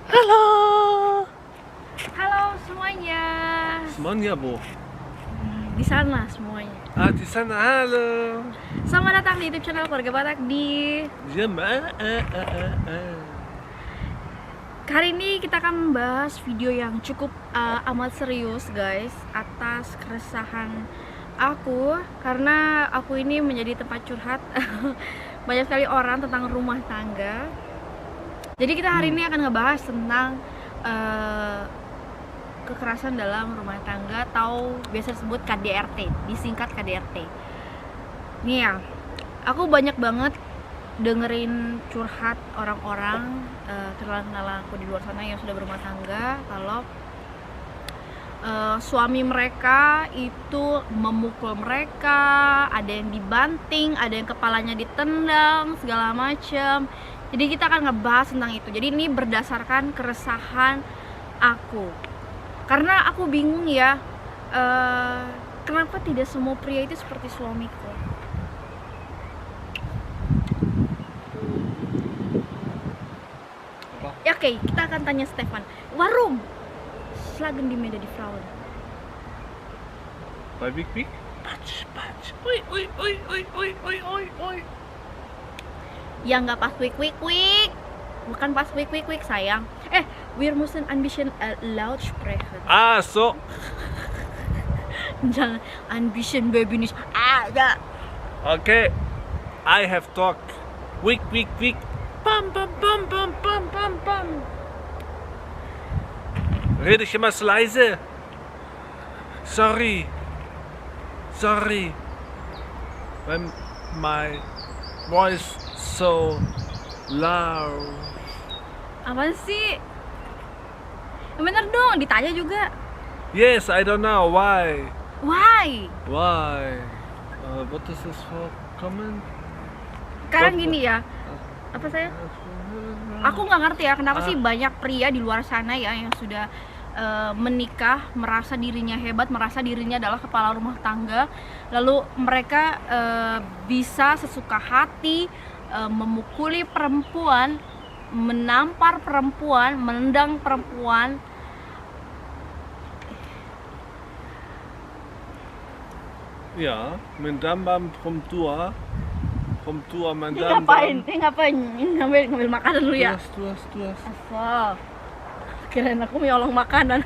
Halo. Halo semuanya. Semuanya, Bu. Di sana semuanya. Di sana, halo. Selamat datang di YouTube channel Keluarga Batak di. Hari ini kita akan membahas video yang cukup amat serius, guys, atas keresahan aku karena aku ini menjadi tempat curhat banyak sekali orang tentang rumah tangga. Jadi kita hari ini akan ngebahas tentang kekerasan dalam rumah tangga atau biasa disebut KDRT, disingkat KDRT. Nih ya, aku banyak banget dengerin curhat orang-orang, kenalan-kenalan aku di luar sana yang sudah berumah tangga, kalau suami mereka itu memukul mereka, ada yang dibanting, ada yang kepalanya ditendang, segala macam. Jadi kita akan ngebahas tentang itu. Jadi ini berdasarkan keresahan aku. Karena aku bingung ya, kenapa tidak semua pria itu seperti suamiku. Ya, oke, kita akan tanya Stefan. Warum schlagen die Männer die Frauen? Bei Big Big? Patsch, patsch. Ui, ui, ui, ui, ui, ui, ui, ui. Ya nggak pas wik. Bukan pas wik sayang. Wir müssen ein bisschen laut sprechen. Ah, so. Jangan ein bisschen baby nicht. Ya. Okay. I have talk. Wick, wick, wick. Bam, bam, bam, bam, bam, bam, bam. Rede ich immer so leise? Sorry. When my voice so loud. Apaan sih? Bener dong, ditanya juga. Yes, I don't know why. Why? Why? What is this for comment? Sekarang gini ya. Apa saya? Aku nggak ngerti ya kenapa sih banyak pria di luar sana ya yang sudah menikah, merasa dirinya hebat, merasa dirinya adalah kepala rumah tangga, lalu mereka bisa sesuka hati memukuli perempuan, menampar perempuan, menendang perempuan. Ya, mendambam promptua Ngapain? Ngambil makanan dulu ya? Tuas. Asal. Kirain aku nyolong makanan.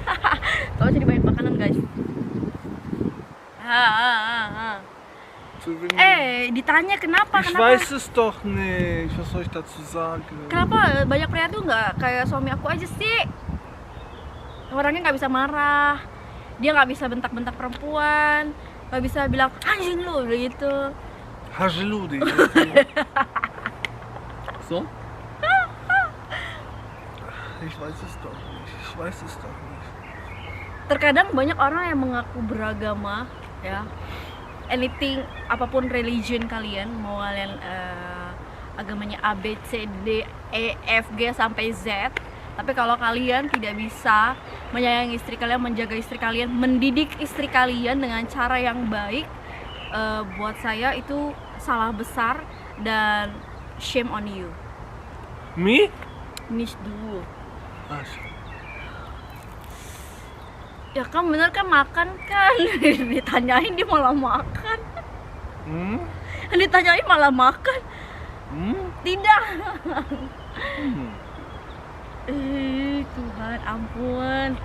Tuh aja dibayar makanan, guys. Ditanya kenapa? Ich weiß es doch nicht. Was soll ich dazu sagen? Kenapa banyak pria tuh nggak kayak suami aku aja sih? Orangnya nggak bisa marah, dia nggak bisa bentak-bentak perempuan, nggak bisa bilang anjing lu gitu. Hajelu deh. So? Ich weiß es doch nicht. Terkadang banyak orang yang mengaku beragama, ya. Anything, apapun religion kalian, mau kalian agamanya A, B, C, D, E, F, G sampai Z, tapi kalau kalian tidak bisa menyayangi istri kalian, menjaga istri kalian, mendidik istri kalian dengan cara yang baik, buat saya itu salah besar dan shame on you. Me? Nicht du. Ah, Ya kan bener kan, makan kan. Ditanyain dia malah makan. Ditanyain malah makan. Tidak. Tuhan ampun.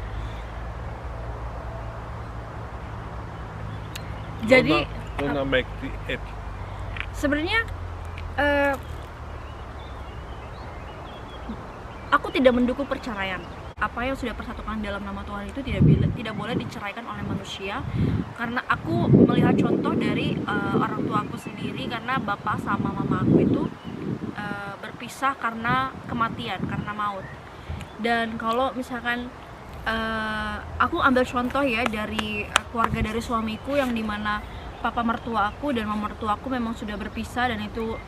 Jadi Donna make the app. sebenarnya aku tidak mendukung perceraian. Apa yang sudah persatukan dalam nama Tuhan itu tidak boleh diceraikan oleh manusia. Karena aku melihat contoh dari orang tua aku sendiri, karena bapak sama mama aku itu berpisah karena kematian, karena maut. Dan kalau misalkan aku ambil contoh ya dari keluarga dari suamiku, yang dimana papa mertua aku dan mama mertua aku memang sudah berpisah, dan itu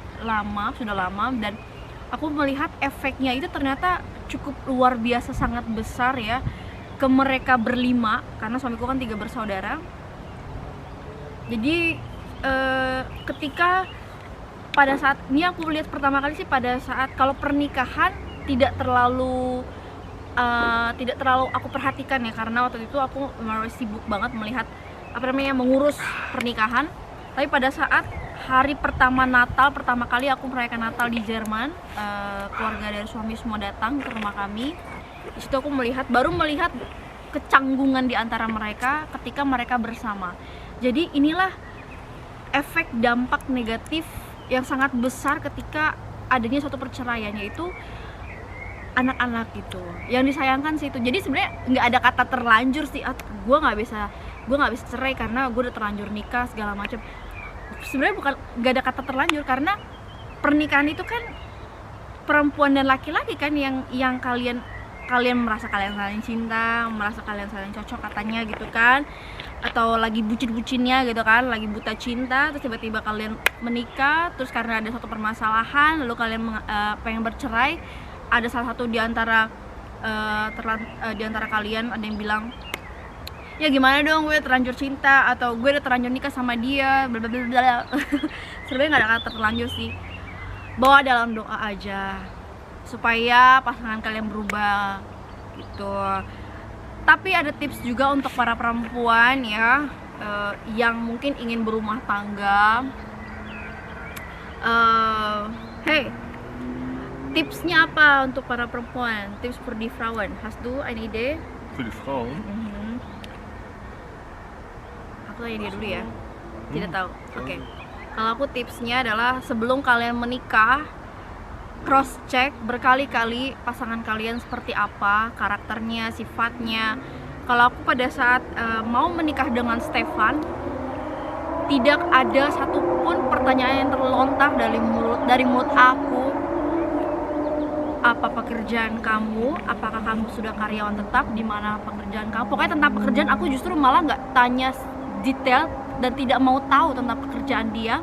sudah lama, dan aku melihat efeknya itu ternyata cukup luar biasa, sangat besar ya, ke mereka berlima, karena suamiku kan 3 bersaudara. Jadi ketika pada saat ini aku lihat pertama kali sih pada saat kalau pernikahan tidak terlalu tidak terlalu aku perhatikan ya, karena waktu itu aku masih sibuk banget melihat mengurus pernikahan. Tapi pada saat hari pertama Natal, pertama kali aku merayakan Natal di Jerman, keluarga dari suami semua datang ke rumah kami. Di situ aku baru melihat kecanggungan di antara mereka ketika mereka bersama. Jadi inilah efek dampak negatif yang sangat besar ketika adanya suatu perceraian, yaitu anak-anak gitu. Yang disayangkan sih itu. Jadi sebenarnya nggak ada kata terlanjur sih. Gue nggak bisa cerai karena gue udah terlanjur nikah segala macam. Sebenarnya nggak ada kata terlanjur, karena pernikahan itu kan perempuan dan laki-laki kan yang kalian merasa kalian saling cinta, merasa kalian saling cocok katanya gitu kan, atau lagi bucin-bucinnya gitu kan, lagi buta cinta, terus tiba-tiba kalian menikah, terus karena ada suatu permasalahan lalu kalian pengen bercerai. Ada salah satu di antara kalian ada yang bilang, ya gimana dong, gue terlanjur cinta atau gue udah terlanjur nikah sama dia, blablabla. Sebenarnya nggak ada kata terlanjur sih, bawa dalam doa aja supaya pasangan kalian berubah gitu. Tapi ada tips juga untuk para perempuan ya, yang mungkin ingin berumah tangga. Hey, tipsnya apa untuk para perempuan? Tips für die Frauen. Hast du eine Idee? Für die Frauen? Aku tanya dia dulu ya. Tidak tahu. Oke. Kalau aku tipsnya adalah sebelum kalian menikah, cross check berkali-kali pasangan kalian seperti apa, karakternya, sifatnya. Kalau aku pada saat mau menikah dengan Stefan, tidak ada satupun pertanyaan yang terlontar dari mulut aku. Apa pekerjaan kamu? Apakah kamu sudah karyawan tetap? Di mana pekerjaan kamu? Pokoknya tentang pekerjaan aku justru malah nggak tanya detail dan tidak mau tahu tentang pekerjaan dia.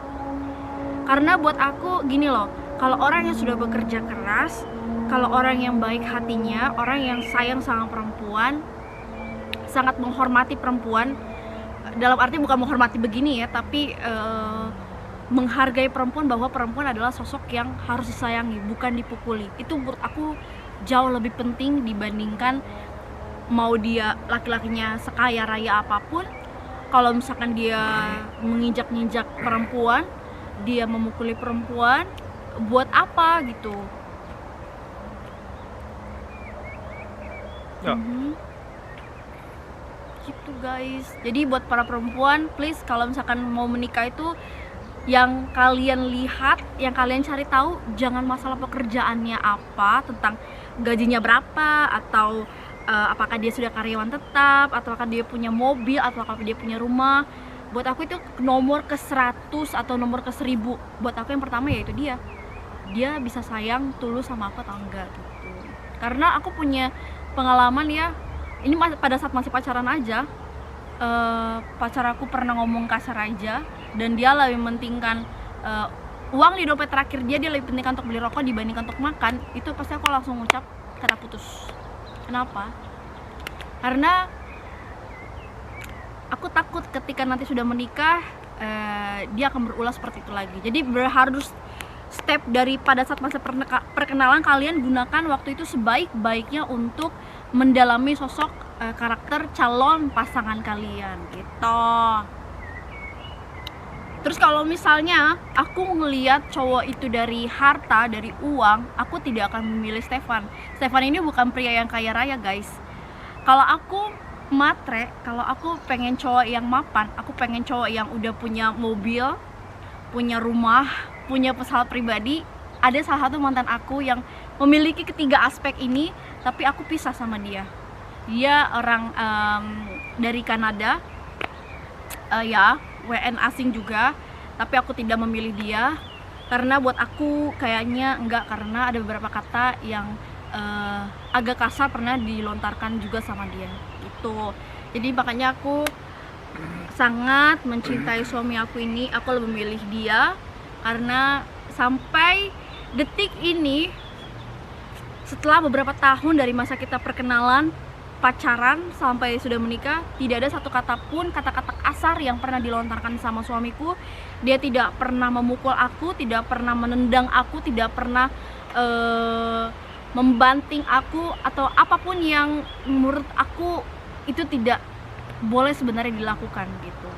Karena buat aku gini loh, kalau orang yang sudah bekerja keras, kalau orang yang baik hatinya, orang yang sayang sama perempuan, sangat menghormati perempuan, dalam arti bukan menghormati begini ya, tapi menghargai perempuan, bahwa perempuan adalah sosok yang harus disayangi, bukan dipukuli. Itu menurut aku jauh lebih penting dibandingkan mau dia laki-lakinya sekaya raya apapun. Kalau misalkan dia menginjak-injak perempuan, dia memukuli perempuan, buat apa gitu? Ya. Gitu guys. Jadi buat para perempuan, please kalau misalkan mau menikah itu, yang kalian lihat, yang kalian cari tahu, jangan masalah pekerjaannya apa, tentang gajinya berapa, atau apakah dia sudah karyawan tetap, atau apakah dia punya mobil, atau apakah dia punya rumah. Buat aku itu nomor ke 100 atau nomor ke 1000. Buat aku yang pertama yaitu dia bisa sayang tulus sama aku atau enggak gitu. Karena aku punya pengalaman ya, ini pada saat masih pacaran aja, pacar aku pernah ngomong kasar aja, dan dia lebih mementingkan uang di dompet terakhir dia lebih pentingkan untuk beli rokok dibandingkan untuk makan. Itu pasti aku langsung ngucap kata putus. Kenapa? Karena aku takut ketika nanti sudah menikah, dia akan berulah seperti itu lagi. Jadi harus step dari pada saat masa perkenalan, kalian gunakan waktu itu sebaik-baiknya untuk mendalami sosok karakter calon pasangan kalian gitu. Terus kalau misalnya aku ngelihat cowok itu dari harta, dari uang, aku tidak akan memilih Stefan. Stefan ini bukan pria yang kaya raya guys. Kalau aku matre, kalau aku pengen cowok yang mapan, aku pengen cowok yang udah punya mobil, punya rumah, punya pesawat pribadi. Ada salah satu mantan aku yang memiliki ketiga aspek ini, tapi aku pisah sama dia. Dia orang dari Kanada, ya WN asing juga, tapi aku tidak memilih dia karena buat aku kayaknya enggak, karena ada beberapa kata yang agak kasar pernah dilontarkan juga sama dia gitu. Jadi makanya aku sangat mencintai suami aku ini, aku lebih memilih dia karena sampai detik ini, setelah beberapa tahun dari masa kita perkenalan, pacaran sampai sudah menikah, tidak ada satu kata pun, kata-kata kasar yang pernah dilontarkan sama suamiku. Dia tidak pernah memukul aku, tidak pernah menendang aku, tidak pernah membanting aku atau apapun yang menurut aku itu tidak boleh sebenarnya dilakukan gitu.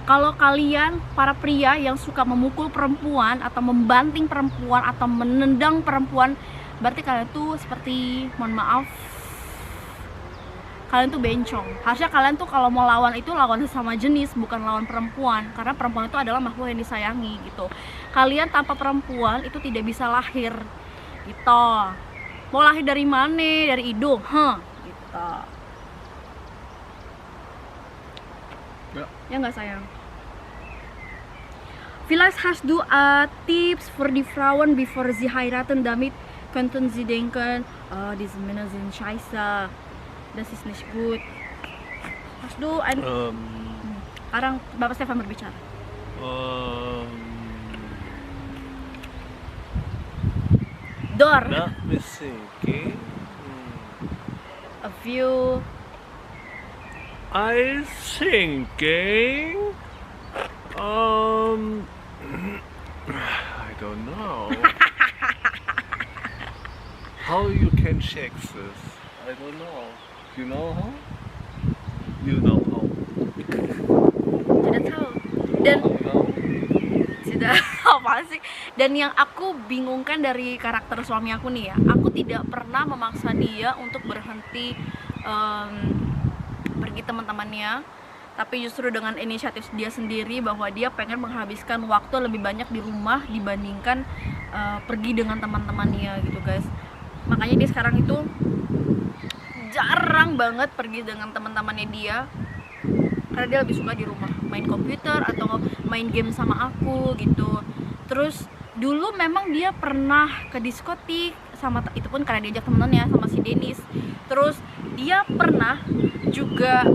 Kalau kalian para pria yang suka memukul perempuan atau membanting perempuan atau menendang perempuan, berarti kalian tuh seperti, mohon maaf, kalian tuh bencong. Harusnya kalian tuh kalau mau lawan itu lawan sesama jenis, bukan lawan perempuan, karena perempuan itu adalah makhluk yang disayangi gitu. Kalian tanpa perempuan itu tidak bisa lahir gitu. Mau lahir dari mana? Dari hidung, gitu. Ya nggak sayang. Vielleicht hast du Tipps für die Frauen bevor sie heiraten, damit könnten sie denken, diese Männer sind scheiße, das ist nicht gut. Hast du ein... Sekarang Bapak Stefan berbicara. Door. Let me think. Okay. A few. I thinking. I don't know. How you can check this? I don't know. You know how? You know how? Tidak tahu. Dan How now? sudah apa sih? Dan yang aku bingungkan dari karakter suami aku nih ya, aku tidak pernah memaksa dia untuk berhenti pergi teman-temannya, tapi justru dengan inisiatif dia sendiri bahwa dia pengen menghabiskan waktu lebih banyak di rumah dibandingkan pergi dengan teman-temannya gitu guys. Makanya dia sekarang itu jarang banget pergi dengan teman-temannya dia, karena dia lebih suka di rumah main komputer atau main game sama aku gitu. Terus dulu memang dia pernah ke diskotik sama, itu pun karena diajak temennya sama si Dennis. Terus dia pernah juga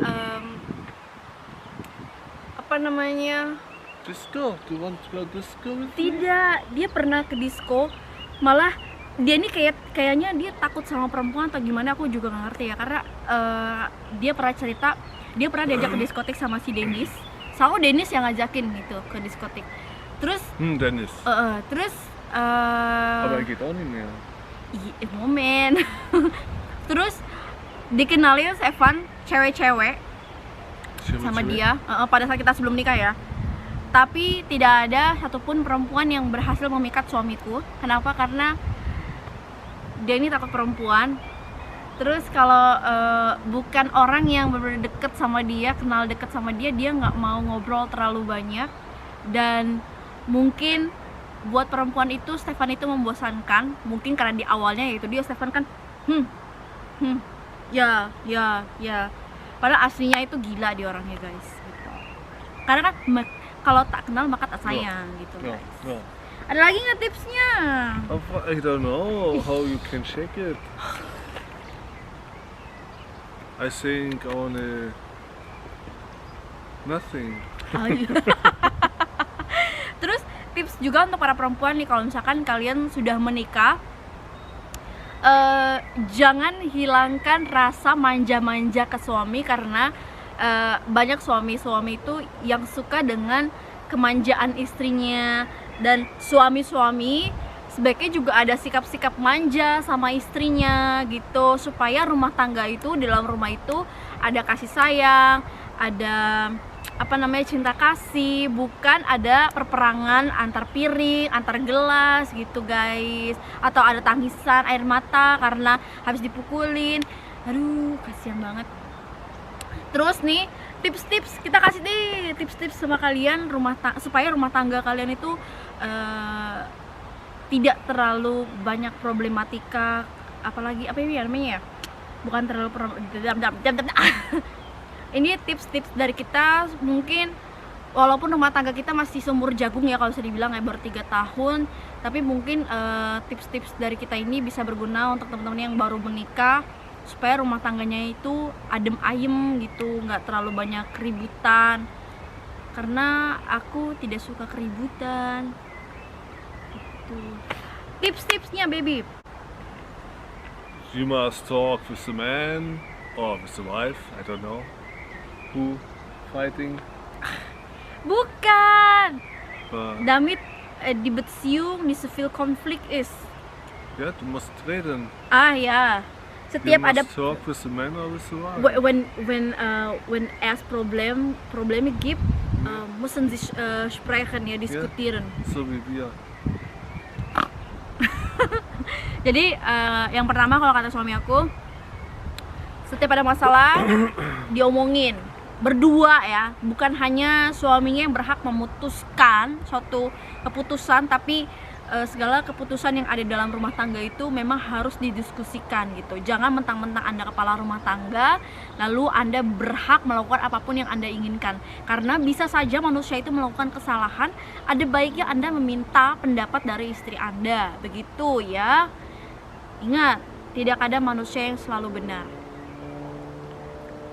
apa namanya, Disco. Do you want to go disco with me? tidak, dia pernah ke disco. Malah dia ini kayaknya dia takut sama perempuan atau gimana, aku juga nggak ngerti ya. Karena dia pernah cerita dia pernah diajak ke diskotik sama si Dennis. Selalu Dennis yang ngajakin gitu ke diskotik. Terus Dennis. terus Aber er geht auch nicht mehr. momen. Terus dikenalin Evan cewek-cewek sama dia pada saat kita sebelum nikah ya. Tapi tidak ada satupun perempuan yang berhasil memikat suamiku. Kenapa? Karena dia ini takut perempuan. Terus kalau bukan orang yang benar-benar deket sama dia, kenal deket sama dia, dia nggak mau ngobrol terlalu banyak. Dan mungkin buat perempuan itu Stefan itu membosankan. Mungkin karena di awalnya yaitu dia Stefan kan ya. Padahal aslinya itu gila dia orangnya guys gitu. Karena kan kalau tak kenal maka tak sayang gitu guys. No. Ada lagi nggak tipsnya? I don't know how you can check it. I think only nothing. Terus tips juga untuk para perempuan nih, kalau misalkan kalian sudah menikah, jangan hilangkan rasa manja-manja ke suami, karena banyak suami-suami itu yang suka dengan kemanjaan istrinya. Dan suami-suami sebaiknya juga ada sikap-sikap manja sama istrinya gitu, supaya rumah tangga itu, di dalam rumah itu ada kasih sayang, ada cinta kasih, bukan ada perperangan antar piring, antar gelas gitu guys, atau ada tangisan air mata karena habis dipukulin. Aduh, kasihan banget. Terus nih, tips-tips kita kasih deh, tips-tips sama kalian supaya rumah tangga kalian itu tidak terlalu banyak problematika, apalagi apa ini namanya ya, bukan terlalu ini tips-tips dari kita. Mungkin walaupun rumah tangga kita masih seumur jagung ya, kalau bisa dibilang ya, baru 3 tahun, tapi mungkin tips-tips dari kita ini bisa berguna untuk teman-teman yang baru menikah, supaya rumah tangganya itu adem ayem gitu, nggak terlalu banyak keributan, karena aku tidak suka keributan gitu. Tips-tipsnya baby, You must talk with the man or with the wife. I don't know who fighting. bukan But damit die Beziehung nicht so viel Konflikt ist. Ja, du musst reden. Ah ya, You setiap must ada talk with the man or with the wife. when es Probleme gibt, müssen sie sprechen ya, diskutieren. So wie wir. Jadi yang pertama kalau kata suami aku, setiap ada masalah diomongin berdua ya, bukan hanya suaminya yang berhak memutuskan suatu keputusan, tapi segala keputusan yang ada dalam rumah tangga itu memang harus didiskusikan gitu. Jangan mentang-mentang Anda kepala rumah tangga lalu Anda berhak melakukan apapun yang Anda inginkan, karena bisa saja manusia itu melakukan kesalahan. Ada baiknya Anda meminta pendapat dari istri Anda, begitu ya. Ingat, tidak ada manusia yang selalu benar.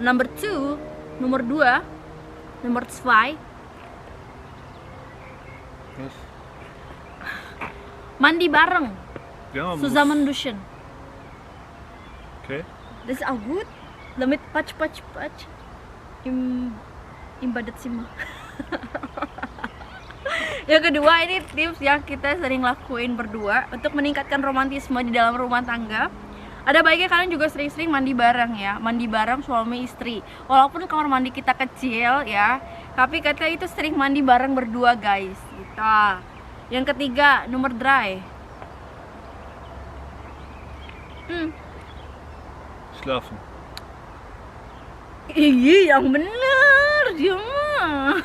Nomor 2, nomor 2, Was? mandi bareng, Ja, man muss. zusammen duschen. Okay. Das ist auch gut. Damit patch im Badezimmer. Yang kedua, ini tips yang kita sering lakuin berdua untuk meningkatkan romantisme di dalam rumah tangga. Ada baiknya kalian juga sering-sering mandi bareng ya, mandi bareng suami istri. Walaupun kamar mandi kita kecil ya, tapi kita itu sering mandi bareng berdua guys. Gitu. Yang ketiga, nomor 3. Schlafen. Iya, yang bener dia mah.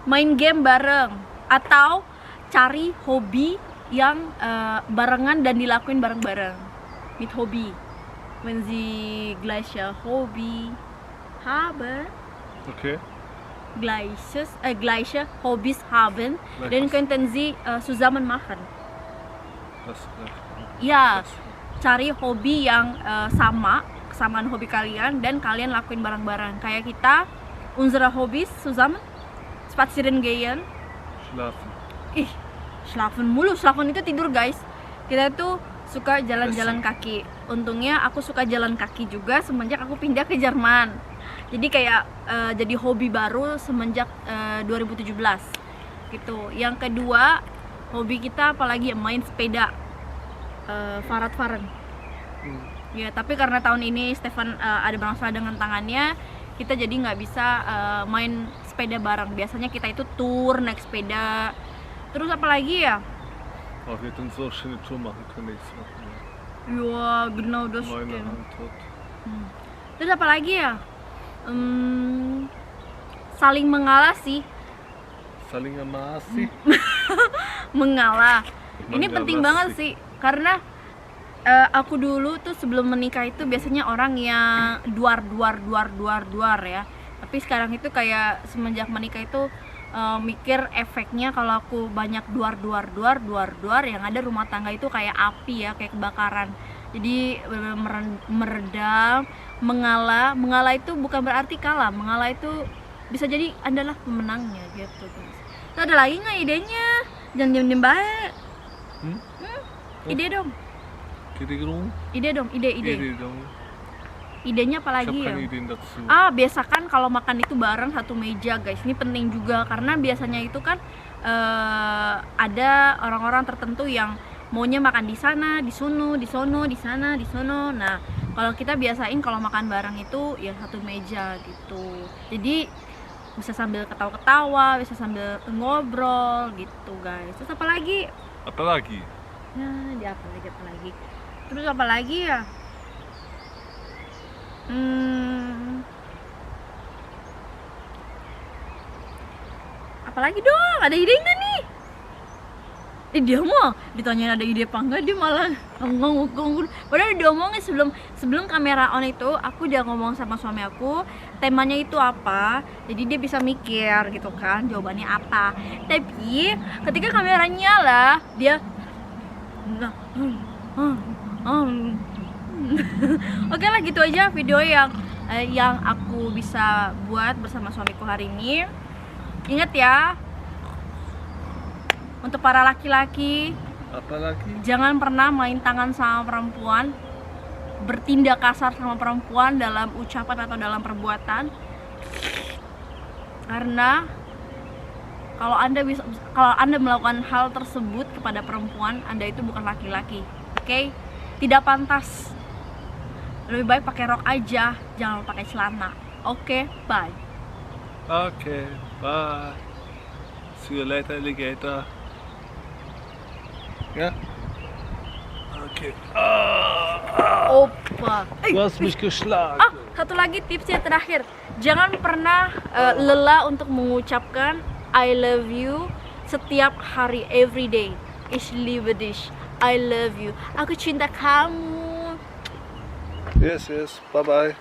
Main game bareng atau cari hobi yang barengan dan dilakuin bareng-bareng. Mit Hobby. Wenn Sie gleiche Hobby haben, Okay. gleiche Hobbys haben, dann könnten Sie zusammen machen. Was? Ya, cari hobi yang sama, kesamaan hobi kalian, dan kalian lakuin bareng-bareng. Kayak kita, unsere Hobbys zusammen, spazieren gehen. Schlafen. Ih, schlafen mulu, schlafen itu tidur guys. Kita tuh suka jalan-jalan kaki. Untungnya aku suka jalan kaki juga semenjak aku pindah ke Jerman. Jadi kayak jadi hobi baru semenjak 2017 gitu. Yang kedua, hobi kita apalagi ya, main sepeda, fahrradfahren. Ya, tapi karena tahun ini Stefan ada masalah dengan tangannya, kita jadi nggak bisa main sepeda bareng. Biasanya kita itu tour naik sepeda. Terus apalagi ya? Oh, wir hätten so schöne Tour machen können nächstes Wochenende. Ya, genau das Meine stimmt. Hand tot. Terus apa lagi ya? Saling mengalah sih. Saling amasi. Mengalah. Ini penting Mengalah banget sih. sih, karena aku dulu tuh sebelum menikah itu biasanya orang yang duar ya. Tapi sekarang itu kayak semenjak menikah itu mikir efeknya kalau aku banyak duar, yang ada rumah tangga itu kayak api ya, kayak kebakaran. Jadi meredam, mengalah itu bukan berarti kalah. Mengalah itu bisa jadi adalah pemenangnya gitu guys. Terus ada lagi nggak idenya? Jangan diem baik. Ide dong. Ide dong. Idenya apa Ich lagi habe ya? keine Ideen dazu. Biasakan kalau makan itu bareng satu meja guys. Ini penting juga karena biasanya itu kan ada orang-orang tertentu yang maunya makan di sana, di sono, di sana, di sono. Nah, kalau kita biasain kalau makan bareng itu ya satu meja gitu. Jadi bisa sambil ketawa-ketawa, bisa sambil ngobrol gitu guys. Terus apa lagi? Apalagi? Ya, apa lagi? Terus apa lagi ya? Apalagi dong, ada ide nggak nih? Dia mah ditanyain ada ide apa enggak, dia malah ngomong. Padahal diomongin sebelum kamera on itu, aku udah ngomong sama suami aku temanya itu apa, jadi dia bisa mikir gitu kan jawabannya apa. Tapi ketika kamera nyala, dia Oke lah, gitu aja video yang aku bisa buat bersama suamiku hari ini. Ingat ya, untuk para laki-laki, Apalagi? jangan pernah main tangan sama perempuan, bertindak kasar sama perempuan dalam ucapan atau dalam perbuatan, karena kalau Anda melakukan hal tersebut kepada perempuan, Anda itu bukan laki-laki. Oke? Tidak pantas. Lebih baik pakai rok aja, jangan pakai celana. Oke, bye. Okay, bye. See you later, alligator. Ja? Okay. Opa. Du hast mich geschlagen. Satu lagi tipsnya terakhir. Jangan pernah lelah untuk mengucapkan I love you setiap hari, every day. Ich liebe dich. I love you. Aku cinta kamu. Yes, yes. Bye bye.